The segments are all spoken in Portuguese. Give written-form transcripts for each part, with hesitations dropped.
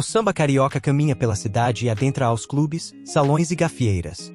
O samba carioca caminha pela cidade e adentra aos clubes, salões e gafieiras.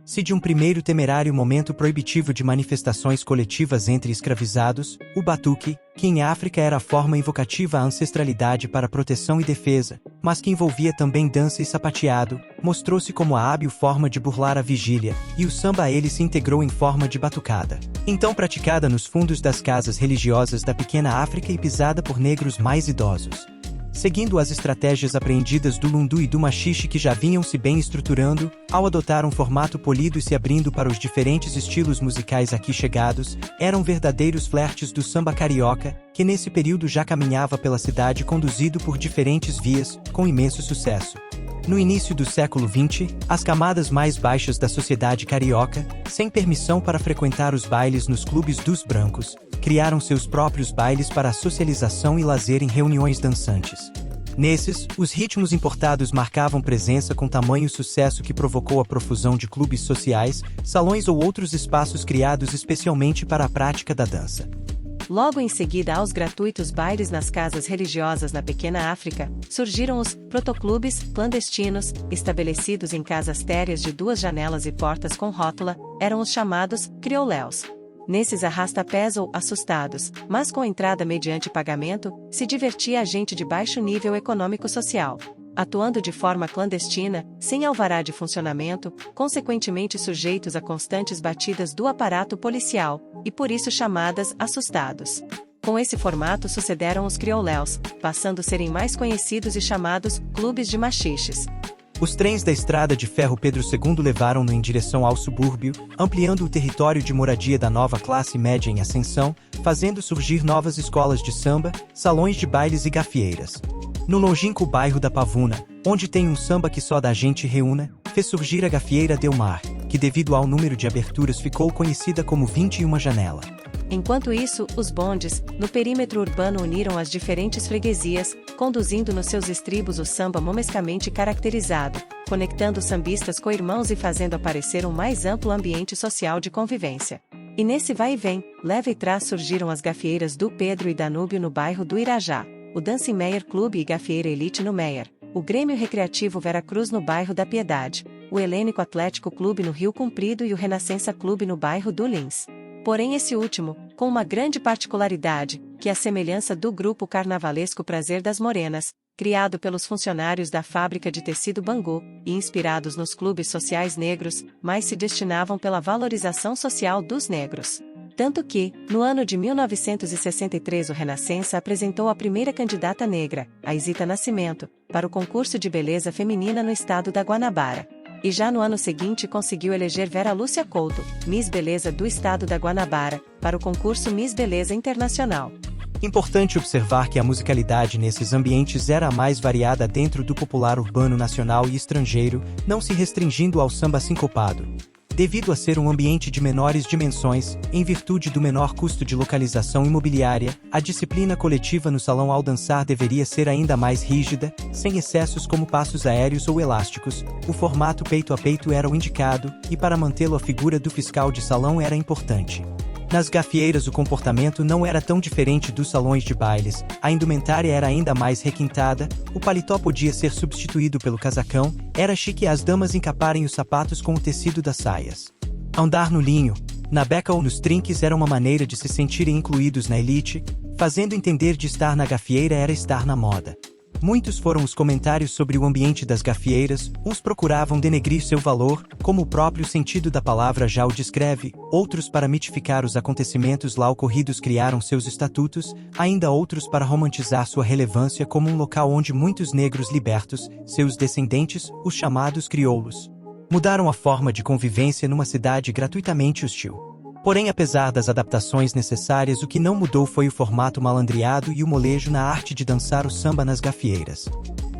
Se de um primeiro temerário momento proibitivo de manifestações coletivas entre escravizados, o batuque, que em África era a forma invocativa à ancestralidade para proteção e defesa, mas que envolvia também dança e sapateado, mostrou-se como a hábil forma de burlar a vigília, e o samba a ele se integrou em forma de batucada. Então praticada nos fundos das casas religiosas da pequena África e pisada por negros mais idosos. Seguindo as estratégias apreendidas do lundu e do machixe que já vinham se bem estruturando, ao adotar um formato polido e se abrindo para os diferentes estilos musicais aqui chegados, eram verdadeiros flertes do samba carioca, que nesse período já caminhava pela cidade conduzido por diferentes vias, com imenso sucesso. No início do século XX, as camadas mais baixas da sociedade carioca, sem permissão para frequentar os bailes nos clubes dos brancos, criaram seus próprios bailes para a socialização e lazer em reuniões dançantes. Nesses, os ritmos importados marcavam presença com tamanho sucesso que provocou a profusão de clubes sociais, salões ou outros espaços criados especialmente para a prática da dança. Logo em seguida aos gratuitos bailes nas casas religiosas na pequena África, surgiram os protoclubes clandestinos, estabelecidos em casas térreas de 2 janelas e portas com rótula, eram os chamados criouléus. Nesses arrasta-pés ou assustados, mas com entrada mediante pagamento, se divertia a gente de baixo nível econômico-social. Atuando de forma clandestina, sem alvará de funcionamento, consequentemente sujeitos a constantes batidas do aparato policial, e por isso chamadas assustados. Com esse formato sucederam os criouléus, passando a serem mais conhecidos e chamados clubes de machiches. Os trens da estrada de ferro Pedro II levaram-no em direção ao subúrbio, ampliando o território de moradia da nova classe média em ascensão, fazendo surgir novas escolas de samba, salões de bailes e gafieiras. No longínquo bairro da Pavuna, onde tem um samba que só da gente reúna, fez surgir a gafieira Delmar, que devido ao número de aberturas ficou conhecida como 21 Janela. Enquanto isso, os bondes, no perímetro urbano uniram as diferentes freguesias, conduzindo nos seus estribos o samba momescamente caracterizado, conectando sambistas co-irmãos e fazendo aparecer um mais amplo ambiente social de convivência. E nesse vai e vem, leva e trás surgiram as gafieiras do Pedro e Danúbio no bairro do Irajá, o Dancing Meyer Clube e Gafieira Elite no Meyer, o Grêmio Recreativo Vera Cruz no bairro da Piedade, o Helênico Atlético Clube no Rio Comprido e o Renascença Clube no bairro do Lins. Porém esse último, com uma grande particularidade, que a semelhança do grupo carnavalesco Prazer das Morenas, criado pelos funcionários da fábrica de tecido Bangu, e inspirados nos clubes sociais negros, mais se destinavam pela valorização social dos negros. Tanto que, no ano de 1963 o Renascença apresentou a primeira candidata negra, a Isita Nascimento, para o concurso de beleza feminina no estado da Guanabara. E já no ano seguinte conseguiu eleger Vera Lúcia Couto, Miss Beleza do estado da Guanabara, para o concurso Miss Beleza Internacional. Importante observar que a musicalidade nesses ambientes era a mais variada dentro do popular urbano nacional e estrangeiro, não se restringindo ao samba sincopado. Devido a ser um ambiente de menores dimensões, em virtude do menor custo de localização imobiliária, a disciplina coletiva no salão ao dançar deveria ser ainda mais rígida, sem excessos como passos aéreos ou elásticos, o formato peito a peito era o indicado, e para mantê-lo a figura do fiscal de salão era importante. Nas gafieiras o comportamento não era tão diferente dos salões de bailes, a indumentária era ainda mais requintada, o paletó podia ser substituído pelo casacão, era chique as damas encaparem os sapatos com o tecido das saias. Andar no linho, na beca ou nos trinques era uma maneira de se sentirem incluídos na elite, fazendo entender de estar na gafieira era estar na moda. Muitos foram os comentários sobre o ambiente das gafieiras, uns procuravam denegrir seu valor, como o próprio sentido da palavra já o descreve, outros para mitificar os acontecimentos lá ocorridos criaram seus estatutos, ainda outros para romantizar sua relevância como um local onde muitos negros libertos, seus descendentes, os chamados crioulos, mudaram a forma de convivência numa cidade gratuitamente hostil. Porém, apesar das adaptações necessárias, o que não mudou foi o formato malandreado e o molejo na arte de dançar o samba nas gafieiras.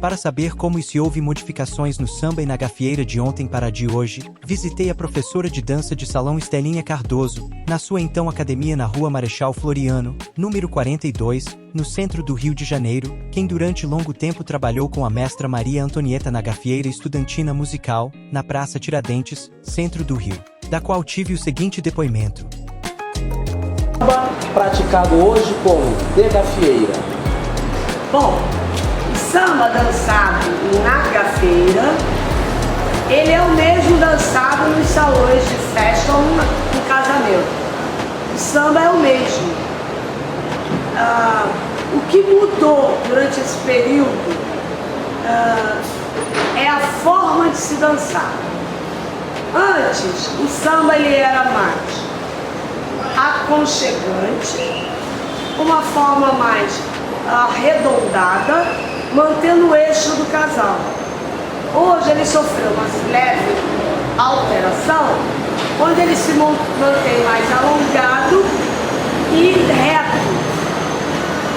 Para saber como e se houve modificações no samba e na gafieira de ontem para a de hoje, visitei a professora de dança de salão Estelinha Cardoso, na sua então academia na Rua Marechal Floriano, número 42, no centro do Rio de Janeiro, quem durante longo tempo trabalhou com a mestra Maria Antonieta na gafieira estudantina musical, na Praça Tiradentes, centro do Rio, da qual tive o seguinte depoimento. Praticado hoje como de gafieira. Bom, samba dançado na gafeira, ele é o mesmo dançado nos salões de festa ou no casamento. O samba é o mesmo. O que mudou durante esse período é a forma de se dançar. Antes, o samba ele era mais aconchegante, uma forma mais arredondada, mantendo o eixo do casal. Hoje ele sofreu uma leve alteração, onde ele se mantém mais alongado e reto.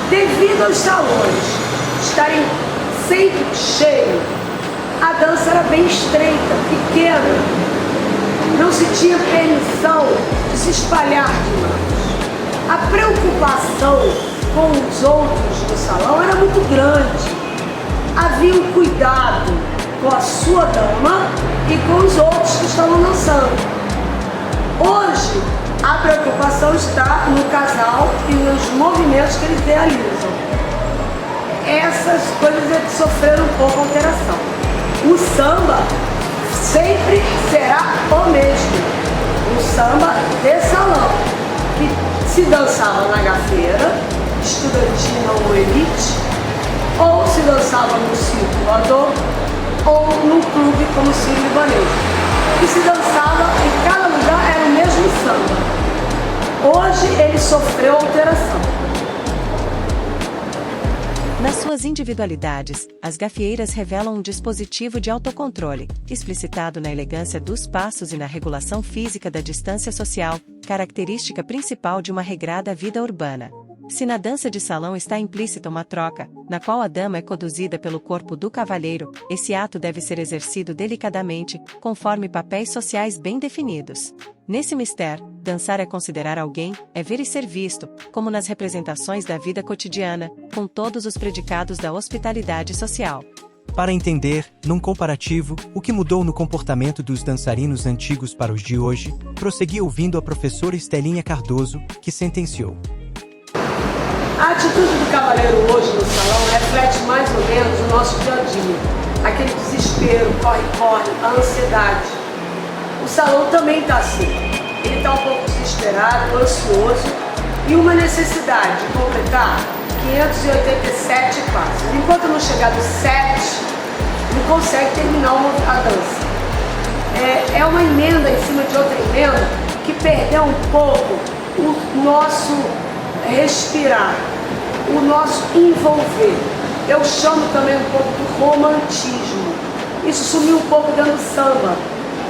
Devido aos salões estarem sempre cheios, a dança era bem estreita, pequena. Não se tinha permissão de se espalhar demais. A preocupação com os outros no salão era muito grande. Havia um cuidado com a sua dama e com os outros que estavam dançando. Hoje, a preocupação está no casal e nos movimentos que eles realizam. Essas coisas é que sofreram um pouco alteração. O samba sempre será o mesmo. Um samba de salão, que se dançava na gafeira, estudantina ou elite, ou se dançava no circo voador, ou num clube como o Círio Libanês. E se dançava em cada lugar, era o mesmo samba. Hoje ele sofreu alteração. Nas suas individualidades, as gafieiras revelam um dispositivo de autocontrole, explicitado na elegância dos passos e na regulação física da distância social, característica principal de uma regrada vida urbana. Se na dança de salão está implícita uma troca, na qual a dama é conduzida pelo corpo do cavalheiro, esse ato deve ser exercido delicadamente, conforme papéis sociais bem definidos. Nesse mistério, dançar é considerar alguém, é ver e ser visto, como nas representações da vida cotidiana, com todos os predicados da hospitalidade social. Para entender, num comparativo, o que mudou no comportamento dos dançarinos antigos para os de hoje, prossegui ouvindo a professora Estelinha Cardoso, que sentenciou. A atitude do cavalheiro hoje no salão reflete mais ou menos o nosso dia a dia. Aquele desespero, corre-corre, a ansiedade. O salão também está assim. Ele está um pouco desesperado, ansioso e uma necessidade de completar 587 passos. Enquanto não chegar no 7, não consegue terminar a dança. É uma emenda em cima de outra emenda que perdeu um pouco o nosso respirar, o nosso envolver. Eu chamo também um pouco do romantismo. Isso sumiu um pouco dentro do samba.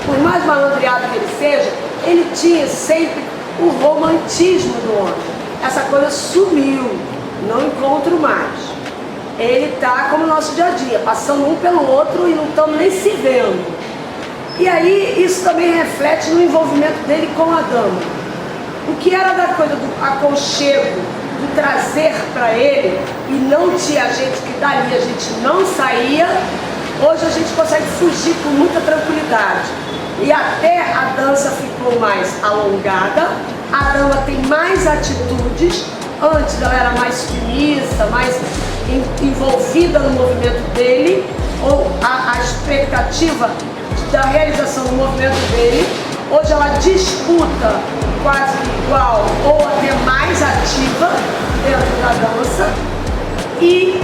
Por mais malandreado que ele seja, ele tinha sempre o romantismo do homem. Essa coisa sumiu, não encontro mais. Ele está como o nosso dia a dia, passando um pelo outro e não estamos nem se vendo. E aí isso também reflete no envolvimento dele com a dama. O que era da coisa do aconchego, do trazer para ele, e não tinha gente que dali a gente não saía, hoje a gente consegue fugir com muita tranquilidade. E até a dança ficou mais alongada, a dama tem mais atitudes. Antes ela era mais submissa, mais envolvida no movimento dele, ou a expectativa da realização do movimento dele. Hoje ela disputa quase igual ou até mais ativa dentro da dança. E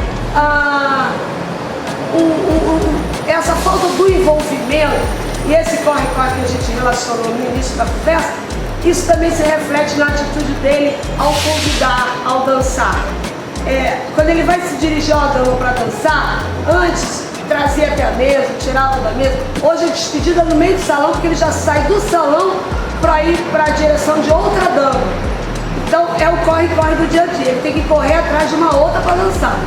essa falta do envolvimento e esse corre-corre que a gente relacionou no início da festa, isso também se reflete na atitude dele ao convidar, ao dançar. Quando ele vai se dirigir a uma dama para dançar, antes trazia até a mesa, tirava da mesa. Hoje é despedida no meio do salão, porque ele já sai do salão para ir para a direção de outra dama. Então é o corre-corre do dia a dia, ele tem que correr atrás de uma outra para dançar.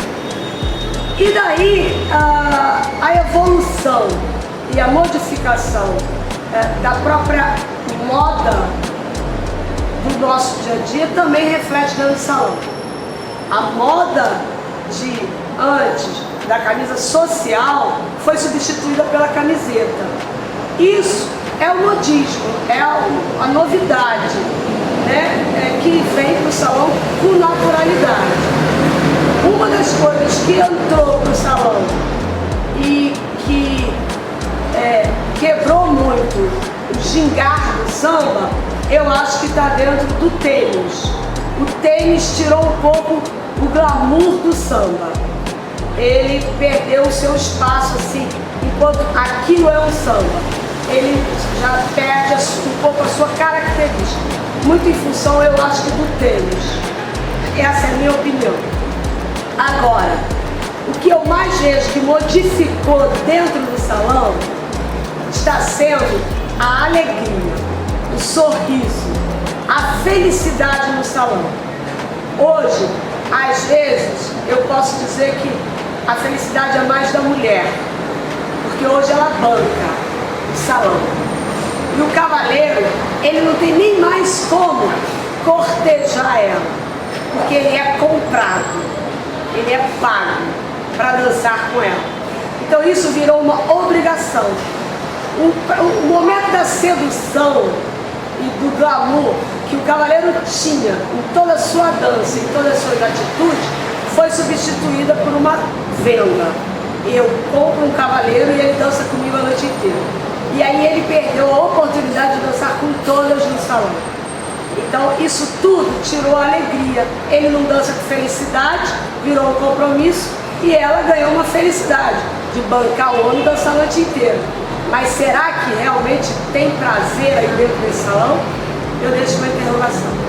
E daí a evolução e a modificação da própria moda do nosso dia a dia também reflete dentro do salão. A moda de antes da camisa social foi substituída pela camiseta. Isso é o modismo, é a novidade, né? Que vem para o salão com naturalidade. Uma das das coisas que entrou para o salão e que quebrou muito o gingar do samba, eu acho que está dentro do tênis. O tênis tirou um pouco o glamour do samba. Ele perdeu o seu espaço assim, enquanto aquilo é um samba. Ele já perde um pouco a sua característica. Muito em função, eu acho que do tênis. Essa é a minha opinião. Agora, o que eu mais vejo que modificou dentro do salão está sendo a alegria, o sorriso, a felicidade no salão. Hoje, às vezes, eu posso dizer que a felicidade é mais da mulher, porque hoje ela banca o salão. E o cavaleiro, ele não tem nem mais como cortejar ela, porque ele é comprado, ele é pago para dançar com ela. Então isso virou uma obrigação. O momento da sedução e do glamour que o cavaleiro tinha em toda a sua dança, em todas as suas atitudes, foi substituída por uma venda. Eu compro um cavaleiro e ele dança comigo a noite inteira. E aí ele perdeu a oportunidade de dançar com todas no salão. Então isso tudo tirou a alegria. Ele não dança com felicidade, virou um compromisso, e ela ganhou uma felicidade de bancar o homem e dançar a noite inteira. Mas será que realmente tem prazer aí dentro desse salão? Eu deixo uma interrogação.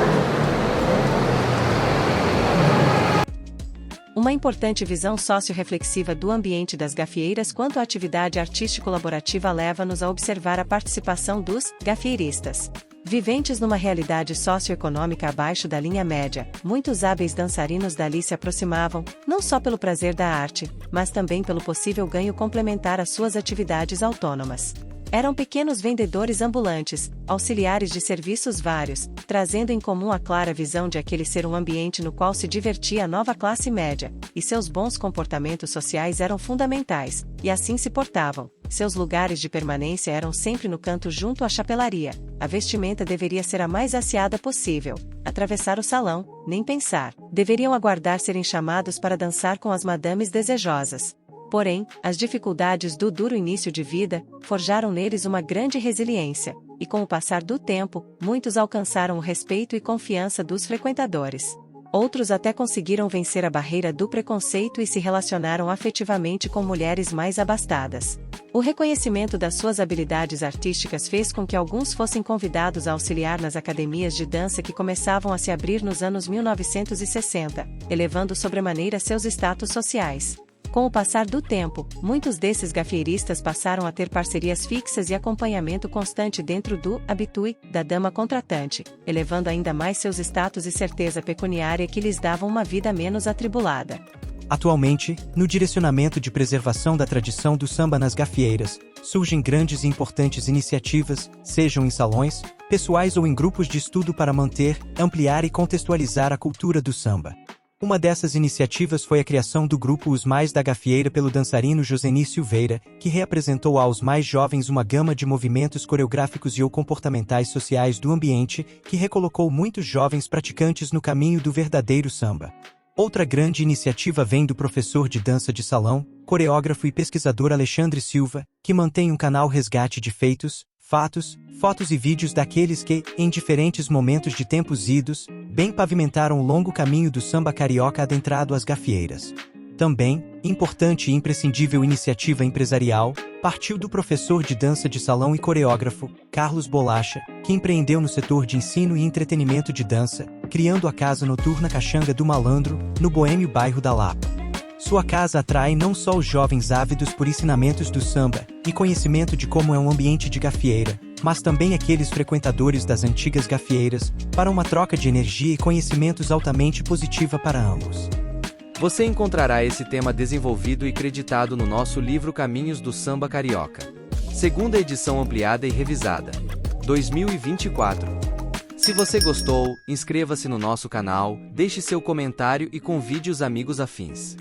Uma importante visão socio-reflexiva do ambiente das gafieiras quanto à atividade artístico-colaborativa leva-nos a observar a participação dos gafieiristas. Viventes numa realidade socioeconômica abaixo da linha média, muitos hábeis dançarinos dali se aproximavam, não só pelo prazer da arte, mas também pelo possível ganho complementar às suas atividades autônomas. Eram pequenos vendedores ambulantes, auxiliares de serviços vários, trazendo em comum a clara visão de aquele ser um ambiente no qual se divertia a nova classe média, e seus bons comportamentos sociais eram fundamentais, e assim se portavam. Seus lugares de permanência eram sempre no canto junto à chapelaria. A vestimenta deveria ser a mais aciada possível. Atravessar o salão, nem pensar. Deveriam aguardar serem chamados para dançar com as madames desejosas. Porém, as dificuldades do duro início de vida forjaram neles uma grande resiliência, e com o passar do tempo, muitos alcançaram o respeito e confiança dos frequentadores. Outros até conseguiram vencer a barreira do preconceito e se relacionaram afetivamente com mulheres mais abastadas. O reconhecimento das suas habilidades artísticas fez com que alguns fossem convidados a auxiliar nas academias de dança que começavam a se abrir nos anos 1960, elevando sobremaneira seus status sociais. Com o passar do tempo, muitos desses gafieiristas passaram a ter parcerias fixas e acompanhamento constante dentro do habitué da dama contratante, elevando ainda mais seus status e certeza pecuniária que lhes davam uma vida menos atribulada. Atualmente, no direcionamento de preservação da tradição do samba nas gafieiras, surgem grandes e importantes iniciativas, sejam em salões, pessoais ou em grupos de estudo para manter, ampliar e contextualizar a cultura do samba. Uma dessas iniciativas foi a criação do grupo Os Mais da Gafieira pelo dançarino Joseni Silveira, que reapresentou aos mais jovens uma gama de movimentos coreográficos e ou comportamentais sociais do ambiente, que recolocou muitos jovens praticantes no caminho do verdadeiro samba. Outra grande iniciativa vem do professor de dança de salão, coreógrafo e pesquisador Alexandre Silva, que mantém um canal resgate de feitos, fatos, fotos e vídeos daqueles que, em diferentes momentos de tempos idos, bem pavimentaram o longo caminho do samba carioca adentrado às gafieiras. Também, importante e imprescindível iniciativa empresarial, partiu do professor de dança de salão e coreógrafo, Carlos Bolacha, que empreendeu no setor de ensino e entretenimento de dança, criando a Casa Noturna Caxanga do Malandro, no boêmio bairro da Lapa. Sua casa atrai não só os jovens ávidos por ensinamentos do samba e conhecimento de como é um ambiente de gafieira, mas também aqueles frequentadores das antigas gafieiras, para uma troca de energia e conhecimentos altamente positiva para ambos. Você encontrará esse tema desenvolvido e creditado no nosso livro Caminhos do Samba Carioca. Segunda edição ampliada e revisada. 2024. Se você gostou, inscreva-se no nosso canal, deixe seu comentário e convide os amigos afins.